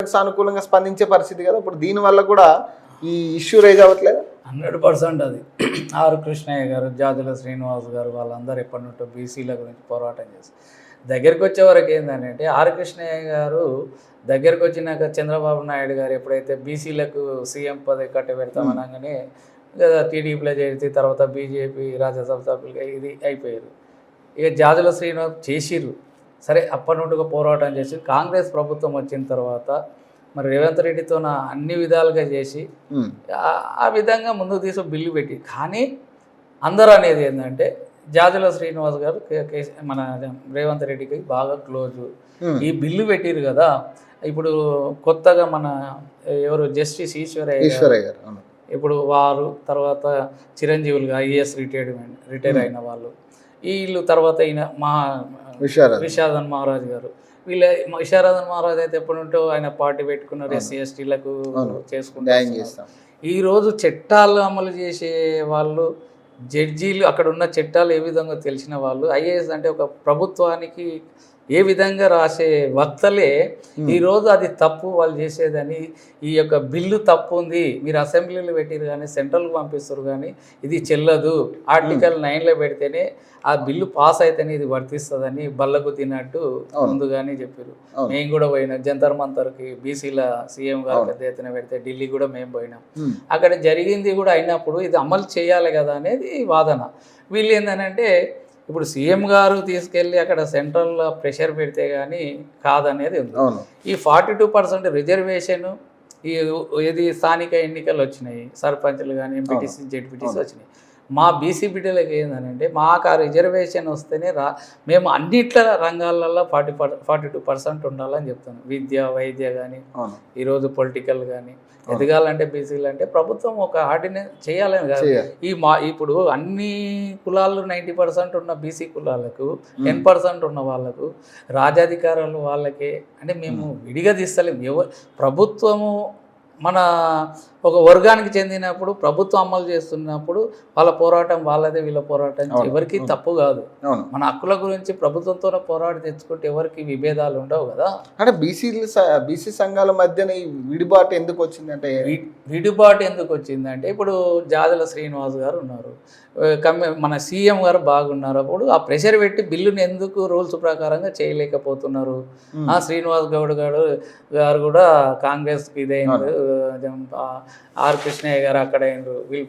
సానుకూలంగా స్పందించే పరిస్థితి కదా. ఇప్పుడు దీనివల్ల కూడా ఈ ఇష్యూ రైజ్ అవ్వట్లేదు. 100% అది. ఆర్ కృష్ణయ్య గారు, జాజుల శ్రీనివాస్ గారు వాళ్ళందరూ ఎప్పటి నుంటో బీసీల గురించి పోరాటం చేస్తారు. దగ్గరికి వచ్చే వరకు ఏంటంటే ఆర్ కృష్ణయ్య గారు దగ్గరికి వచ్చినాక చంద్రబాబు నాయుడు గారు ఎప్పుడైతే బీసీలకు సీఎం పదవి కట్టబెడతామనగానే టీడీపీలో చేరి తర్వాత బీజేపీ రాజ్యసభ సభ్యులుగా ఇది అయిపోయారు. ఇక జాజుల శ్రీనివాస్ చేసిర్రు సరే, అప్పటి నుండి పోరాటం చేసి కాంగ్రెస్ ప్రభుత్వం వచ్చిన తర్వాత మరి రేవంత్ రెడ్డితో అన్ని విధాలుగా చేసి ఆ విధంగా ముందుకు తీసి బిల్లు పెట్టి, కానీ అందరూ అనేది ఏంటంటే జాజుల శ్రీనివాస్ గారు మన రేవంత్ రెడ్డికి బాగా క్లోజు. ఈ బిల్లు పెట్టిరు కదా, ఇప్పుడు కొత్తగా మన ఎవరు జస్టిస్ ఈశ్వరయ్య గారు ఇప్పుడు వారు తర్వాత చిరంజీవులుగా ఐఏఎస్ రిటైర్ అయిన వాళ్ళు, వీళ్ళు తర్వాత ఈయన విశారదన్ మహారాజ్ గారు, వీళ్ళ విశారదన్ మహారాజ్ అయితే ఎప్పటి నుంటో ఆయన పార్టీ పెట్టుకున్నారు, ఎస్సీ ఎస్టీలకు చేసుకుంటారు. ఈరోజు చట్టాలు అమలు చేసే వాళ్ళు, జడ్జీలు, అక్కడ ఉన్న చట్టాలు ఏ విధంగా తెలిసిన వాళ్ళు, ఐఏఎస్ అంటే ఒక ప్రభుత్వానికి ఏ విధంగా రాసే వక్తలే ఈరోజు అది తప్పు వాళ్ళు చేసేదని, ఈ యొక్క బిల్లు తప్పు ఉంది, మీరు అసెంబ్లీలో పెట్టిరు కానీ సెంట్రల్కి పంపిస్తారు కానీ ఇది చెల్లదు, ఆర్టికల్ 9లో పెడితేనే ఆ బిల్లు పాస్ అయితేనే ఇది వర్తిస్తుందని బల్లకు తిన్నట్టు ముందుగానే చెప్పారు. మేము కూడా పోయినాం జంతర్ మంతర్కి, బీసీల సీఎం గారు పెద్ద ఎత్తున పెడితే ఢిల్లీ కూడా మేము పోయినాం. అక్కడ జరిగింది కూడా అయినప్పుడు ఇది అమలు చేయాలి కదా అనేది వాదన. వీళ్ళు ఏంటంటే ఇప్పుడు సీఎం గారు తీసుకెళ్ళి అక్కడ సెంట్రల్లో ప్రెషర్ పెడితే కానీ కాదనేది ఉంది. ఈ 42% రిజర్వేషన్ ఏది స్థానిక ఎన్నికలు వచ్చినాయి, సర్పంచ్లు కానీ ఎంపీటీసీ జెడ్పీటీసీ వచ్చినాయి. మా బీసీ బిడ్డలకి ఏంటంటే మాకు ఆ రిజర్వేషన్ వస్తేనే మేము అన్నిట్ల రంగాలలో 42% ఉండాలని చెప్తాను. విద్య, వైద్య కానీ, ఈరోజు పొలిటికల్ కానీ ఎదగాలంటే బీసీలు అంటే ప్రభుత్వం ఒక ఆర్డినెన్స్ చేయాలని కాదు. ఇప్పుడు అన్ని కులాలు 90% ఉన్న బీసీ కులాలకు 10% ఉన్న వాళ్ళకు రాజాధికారాలు వాళ్ళకే అంటే మేము విడిగా తీస్తలేము. ప్రభుత్వము మన ఒక వర్గానికి చెందినప్పుడు ప్రభుత్వం అమలు చేస్తున్నప్పుడు వాళ్ళ పోరాటం వాళ్ళదే, వీళ్ళ పోరాటం ఎవరికి తప్పు కాదు. మన హక్కుల గురించి ప్రభుత్వంతో పోరాటం తెచ్చుకుంటే ఎవరికి విభేదాలు ఉండవు కదా. అంటే బీసీ సంఘాల మధ్యన ఈ విడిబాటు ఎందుకు వచ్చిందంటే ఇప్పుడు జాజుల శ్రీనివాస్ గారు ఉన్నారు, మన సీఎం గారు బాగున్నారు, అప్పుడు ఆ ప్రెషర్ పెట్టి బిల్లుని ఎందుకు రూల్స్ ప్రకారంగా చేయలేకపోతున్నారు. శ్రీనివాస్ గౌడ్ గారు కూడా కాంగ్రెస్కి ఇదైనారు, ఆర్ కృష్ణయ్య గారు అక్కడ అయినారు, వీళ్ళు